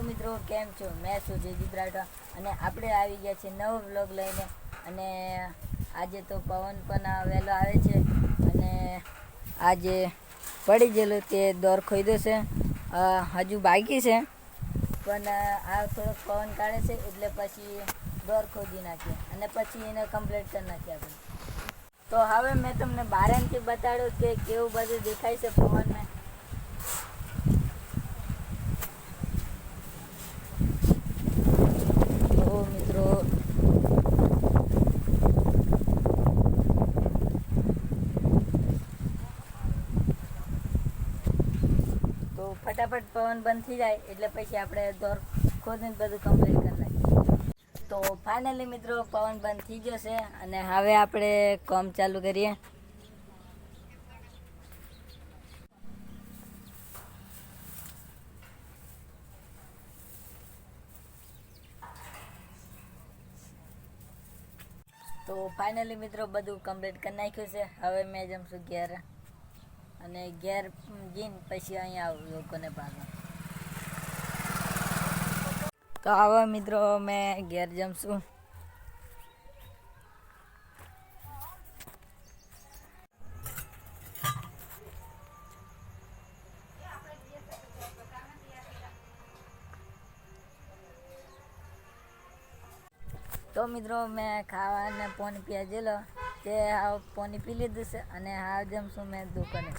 Hello મિત્રો, કેમ છો? મેં છું જયદીપ રાઠવા અને આપણે આવી ગયા છે નવો વ્લોગ લઈને. અને આજે તો પવન પણ વહેલો આવે છે અને આજે પડી ગયેલું તે દોર ખોદ્યો છે. હજુ બાકી છે પણ આ થોડોક પવન કાઢે છે એટલે પછી દોર ખોદી નાખીએ અને પછી એને કમ્પ્લીટ કરી નાખીએ આપણે. તો હવે મેં તમને બારેથી બતાડ્યું કે કેવું બધું દેખાય છે પવનને. તો મિત્રો તો ફટાફટ પવન બંધ થઈ જાય એટલે પછી આપણે દોર ખોદીને બધું કમ્પ્લીટ કરી નાખીએ. તો ફાઇનલી મિત્રો પવન બંધ થઈ ગયો છે અને હવે આપણે કામ ચાલુ કરીએ. તો ફાઇનલી મિત્રો બધું કમ્પ્લીટ કરી નાખ્યું છે. હવે મેં જમશું ઘેર અને ઘેર જઈને પછી અહીંયા આવું લોકોને પાછા. તો હવે મિત્રો મેં ઘેર જમશું. તો મિત્રો મેં ખાવાને પાણી પીવા ગયેલો તે પાણી પી લીધું છે અને હાવ જમશું મેં દુકાને.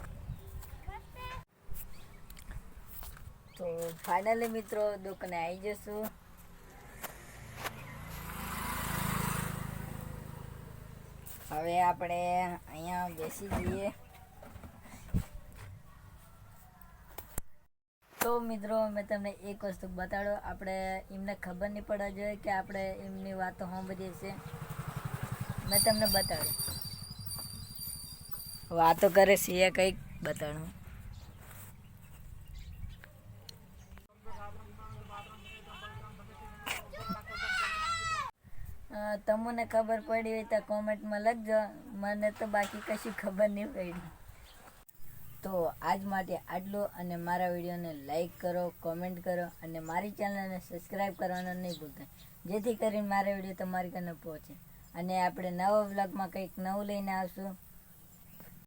તો ફાઇનલી મિત્રો દુકાને આવી જશું. હવે આપણે અહીંયા બેસી જઈએ. તો મિત્રો મેં તમને એક વસ્તુ બતાડો, આપણે એમને ખબર નહીં પડવા જોઈએ કે આપણે એમની વાતો સાંભળીએ છીએ. મેં તમને બતાડું વાતો કરે છે એ કંઈક બતાડું. તમને ખબર પડી હોય તો કોમેન્ટમાં લખજો. મને તો બાકી કશી ખબર નહીં પડી. તો આજ માટે આટલું અને મારા વિડીયોને લાઈક કરો, કોમેન્ટ કરો અને મારી ચેનલને સબસ્ક્રાઈબ કરવાનું નહીં ભૂલતા, જેથી કરીને મારા વિડીયો તમારી કને પહોંચે અને આપણે નવા વ્લોગમાં કંઈક નવું લઈને આવશું.